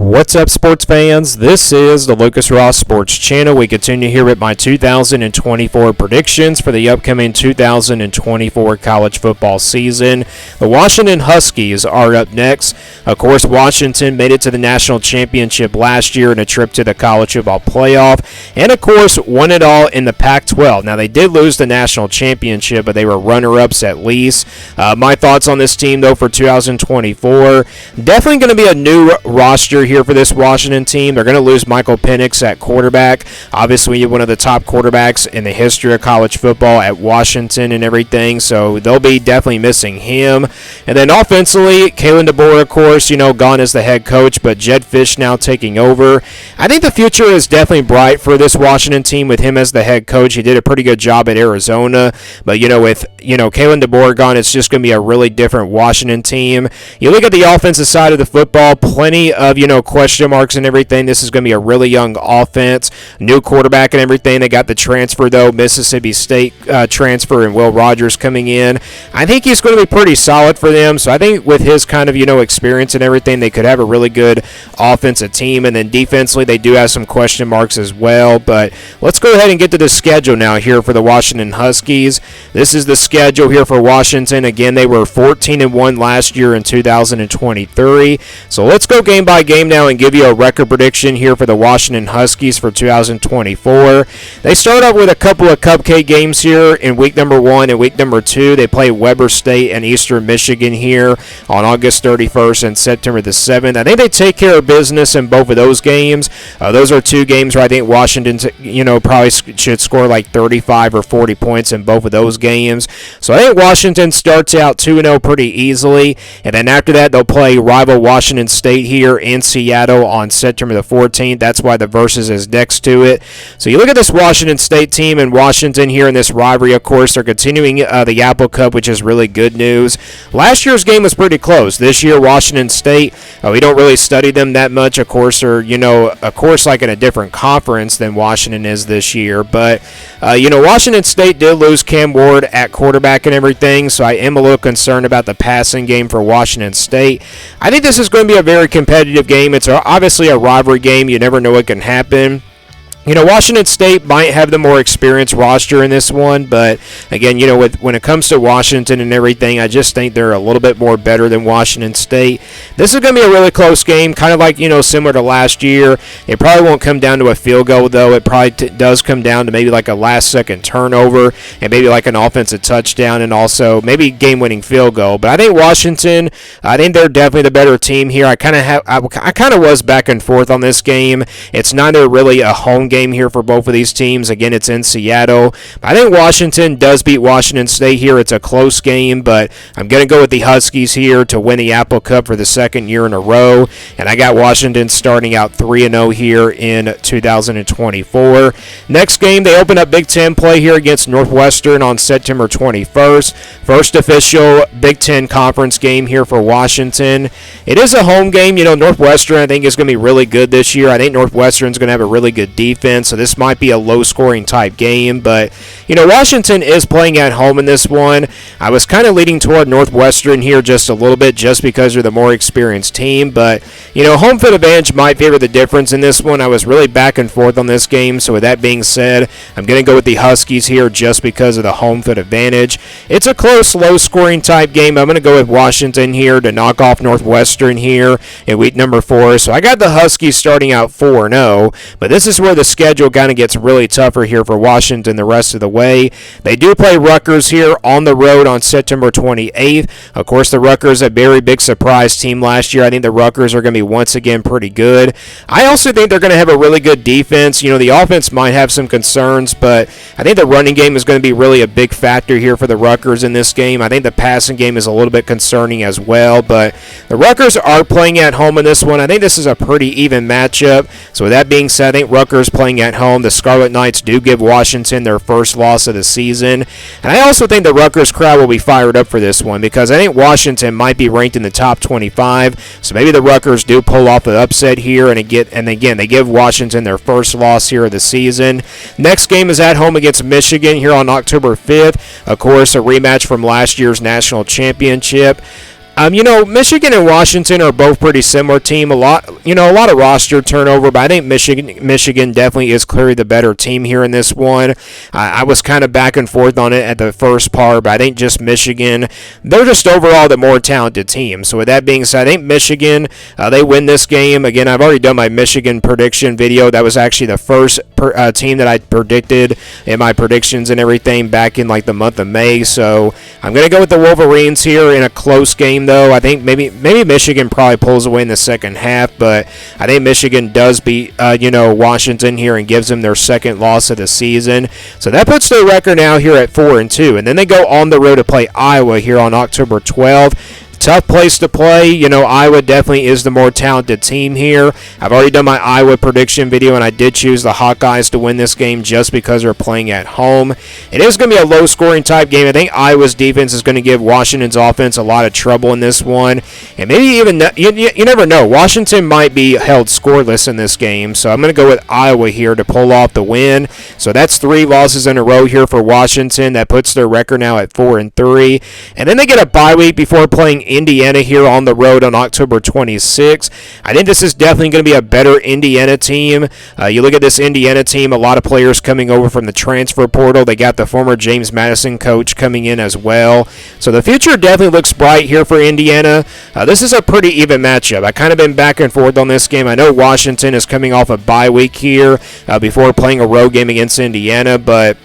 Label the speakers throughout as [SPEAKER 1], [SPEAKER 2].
[SPEAKER 1] What's up, sports fans? This is the Lucas Ross Sports Channel. We continue here with my 2024 predictions for the upcoming 2024 college football season. The Washington Huskies are up next. Of course, Washington made it to the national championship last year in a trip to the college football playoff, and of course, won it all in the Pac-12. Now, they did lose the national championship, but they were runner-ups at least. My thoughts on this team, though, for 2024, definitely going to be a new roster here for this Washington team. They're going to lose Michael Penix at quarterback. Obviously, one of the top quarterbacks in the history of college football at Washington and everything, so they'll be definitely missing him. And then offensively, Kalen DeBoer, of course, gone as the head coach, but Jed Fish now taking over. I think the future is definitely bright for this Washington team with him as the head coach. He did a pretty good job at Arizona, but with Kalen DeBoer gone, it's just going to be a really different Washington team. You look at the offensive side of the football, plenty of question marks and everything. This is going to be a really young offense, new quarterback and everything. They got the transfer, though, Mississippi State transfer, and Will Rogers coming in. I think he's going to be pretty solid for them, so I think with his kind of, experience and everything, they could have a really good offensive team. And then defensively, they do have some question marks as well, but let's go ahead and get to the schedule now here for the Washington Huskies. This is the schedule here for Washington. Again, they were 14-1 last year in 2023, so let's go game by game now and give you a record prediction here for the Washington Huskies for 2024. They start off with a couple of cupcake games here in week number 1 and week number 2. They play Weber State and Eastern Michigan here on August 31st and September the 7th. I think they take care of business in both of those games. Those are two games where I think Washington, probably should score like 35 or 40 points in both of those games. So I think Washington starts out 2-0 pretty easily, and then after that they'll play rival Washington State here in Seattle on September the 14th. That's why the Versus is next to it. So you look at this Washington State team and Washington here in this rivalry. Of course, they're continuing the Apple Cup, which is really good news. Last year's game was pretty close. This year, Washington State, we don't really study them that much. Of course, they're like in a different conference than Washington is this year. But Washington State did lose Cam Ward at quarterback and everything, so I am a little concerned about the passing game for Washington State. I think this is going to be a very competitive game. It's obviously a rivalry game. You never know what can happen. Washington State might have the more experienced roster in this one, but again, when it comes to Washington and everything, I just think they're a little bit more better than Washington State. This is going to be a really close game, kind of like, similar to last year. It probably won't come down to a field goal, though. It probably does come down to maybe like a last-second turnover and maybe like an offensive touchdown and also maybe game-winning field goal. But I think Washington, I think they're definitely the better team here. I kind of was back and forth on this game. It's neither really a home game here for both of these teams. Again, it's in Seattle. I think Washington does beat Washington State here. It's a close game, but I'm going to go with the Huskies here to win the Apple Cup for the second year in a row, and I got Washington starting out 3-0 here in 2024. Next game, they open up Big Ten play here against Northwestern on September 21st. First official Big Ten conference game here for Washington. It is a home game. Northwestern, I think, is going to be really good this year. I think Northwestern's going to have a really good defense, so this might be a low-scoring type game, but Washington is playing at home in this one. I was kind of leading toward Northwestern here just a little bit just because they're the more experienced team, but home field advantage might favor the difference in this one. I was really back and forth on this game, so with that being said, I'm going to go with the Huskies here just because of the home field advantage. It's a close, low-scoring type game. I'm going to go with Washington here to knock off Northwestern here in week number 4, so I got the Huskies starting out 4-0, but this is where the schedule kind of gets really tougher here for Washington the rest of the way. They do play Rutgers here on the road on September 28th. Of course, the Rutgers, a very big surprise team last year. I think the Rutgers are going to be once again pretty good. I also think they're going to have a really good defense. The offense might have some concerns, but I think the running game is going to be really a big factor here for the Rutgers in this game. I think the passing game is a little bit concerning as well, but the Rutgers are playing at home in this one. I think this is a pretty even matchup. So with that being said, I think Rutgers playing at home. The Scarlet Knights do give Washington their first loss of the season. And I also think the Rutgers crowd will be fired up for this one because I think Washington might be ranked in the top 25. So maybe the Rutgers do pull off an upset here and again, they give Washington their first loss here of the season. Next game is at home against Michigan here on October 5th. Of course, a rematch from last year's national championship. Michigan and Washington are both pretty similar team. A lot of roster turnover, but I think Michigan definitely is clearly the better team here in this one. I was kind of back and forth on it at the first part, but I think just Michigan, they're just overall the more talented team. So with that being said, I think Michigan, they win this game. Again, I've already done my Michigan prediction video. That was actually the first team that I predicted in my predictions and everything back in like the month of May. So I'm going to go with the Wolverines here in a close game, though. I think maybe Michigan probably pulls away in the second half, but I think Michigan does beat Washington here and gives them their second loss of the season. So that puts their record now here at 4-2, and then they go on the road to play Iowa here on October 12th. Tough place to play. Iowa definitely is the more talented team here. I've already done my Iowa prediction video, and I did choose the Hawkeyes to win this game just because they're playing at home. It is going to be a low-scoring type game. I think Iowa's defense is going to give Washington's offense a lot of trouble in this one. And maybe even, you never know, Washington might be held scoreless in this game. So I'm going to go with Iowa here to pull off the win. So that's 3 losses in a row here for Washington. That puts their record now at 4-3. And then they get a bye week before playing Indiana here on the road on October 26th. I think this is definitely going to be a better Indiana team. You look at this Indiana team, a lot of players coming over from the transfer portal. They got the former James Madison coach coming in as well. So the future definitely looks bright here for Indiana. This is a pretty even matchup. I kind of been back and forth on this game. I know Washington is coming off a bye week here before playing a road game against Indiana, but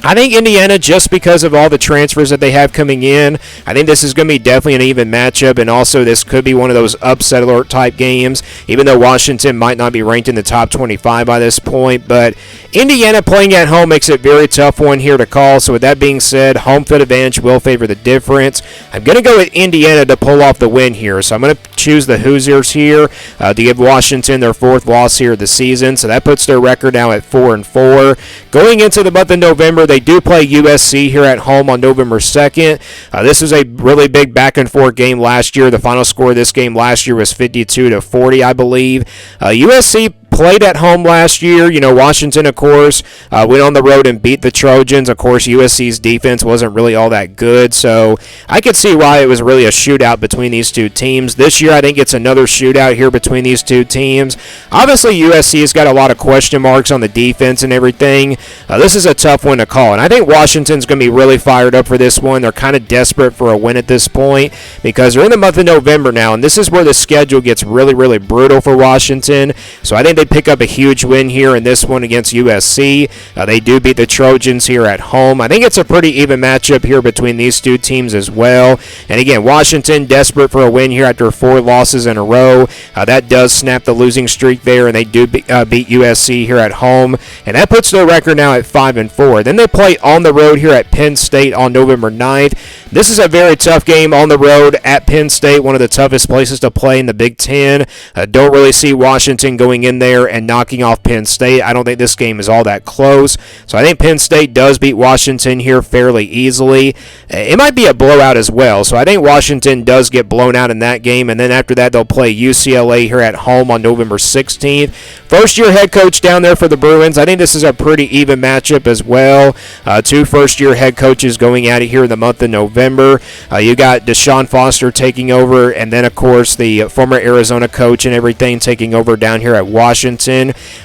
[SPEAKER 1] I think Indiana, just because of all the transfers that they have coming in, I think this is going to be definitely an even matchup, and also this could be one of those upset alert type games, even though Washington might not be ranked in the top 25 by this point. But Indiana playing at home makes it a very tough one here to call. So with that being said, home field advantage will favor the difference. I'm going to go with Indiana to pull off the win here. So I'm going to choose the Hoosiers here to give Washington their 4th loss here of the season. So that puts their record now at 4-4. Going into the month of November, they do play USC here at home on November 2nd. This was a really big back-and-forth game last year. The final score of this game last year was 52-40, I believe. USC played at home last year. Washington, of course, went on the road and beat the Trojans. Of course, USC's defense wasn't really all that good, so I could see why it was really a shootout between these two teams. This year, I think it's another shootout here between these two teams. Obviously, USC has got a lot of question marks on the defense and everything. This is a tough one to call, and I think Washington's going to be really fired up for this one. They're kind of desperate for a win at this point because they're in the month of November now, and this is where the schedule gets really, really brutal for Washington. So I think they pick up a huge win here in this one against USC. They do beat the Trojans here at home. I think it's a pretty even matchup here between these two teams as well. And again, Washington desperate for a win here after 4 losses in a row. That does snap the losing streak there, and they do beat USC here at home. And that puts their record now at 5-4. Then they play on the road here at Penn State on November 9th. This is a very tough game on the road at Penn State, one of the toughest places to play in the Big Ten. Don't really see Washington going in there and knocking off Penn State. I don't think this game is all that close. So I think Penn State does beat Washington here fairly easily. It might be a blowout as well. So I think Washington does get blown out in that game. And then after that, they'll play UCLA here at home on November 16th. First-year head coach down there for the Bruins. I think this is a pretty even matchup as well. 2 first-year head coaches going at it here in the month of November. You got Deshaun Foster taking over, and then, of course, the former Arizona coach and everything taking over down here at Washington.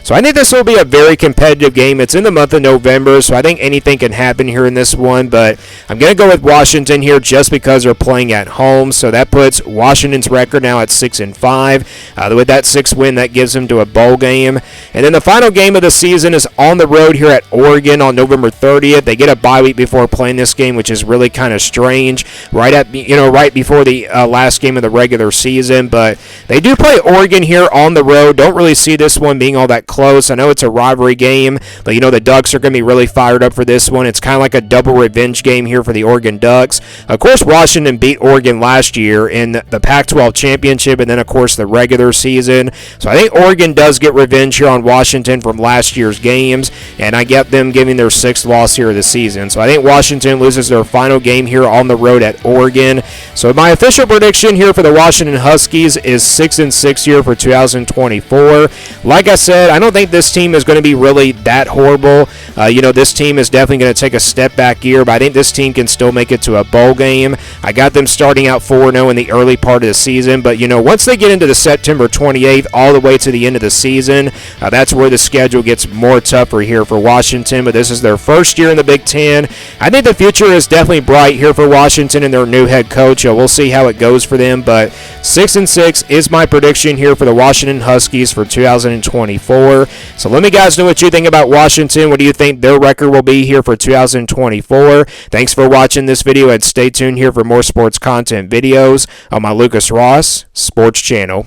[SPEAKER 1] So I think this will be a very competitive game. It's in the month of November, so I think anything can happen here in this one, but I'm going to go with Washington here just because they're playing at home. So that puts Washington's record now at 6-5. With that 6th win, that gives them to a bowl game. And then the final game of the season is on the road here at Oregon on November 30th. They get a bye week before playing this game, which is really kind of strange, right before the last game of the regular season. But they do play Oregon here on the road. Don't really see this one being all that close. I know it's a rivalry game, but the Ducks are going to be really fired up for this one. It's kind of like a double revenge game here for the Oregon Ducks. Of course, Washington beat Oregon last year in the Pac-12 championship, and then, of course, the regular season. So I think Oregon does get revenge here on Washington from last year's games, and I get them giving their 6th loss here of the season. So I think Washington loses their final game here on the road at Oregon. So my official prediction here for the Washington Huskies is 6-6 here for 2024. like I said, I don't think this team is going to be really that horrible. This team is definitely going to take a step back year, but I think this team can still make it to a bowl game. I got them starting out 4-0 in the early part of the season, but once they get into the September 28th all the way to the end of the season, that's where the schedule gets more tougher here for Washington, but this is their first year in the Big Ten. I think the future is definitely bright here for Washington and their new head coach. We'll see how it goes for them, but 6-6 is my prediction here for the Washington Huskies for 2024. So let me guys know what you think about Washington. What do you think their record will be here for 2024? Thanks for watching this video, and stay tuned here for more sports content videos on my Lucas Ross Sports channel.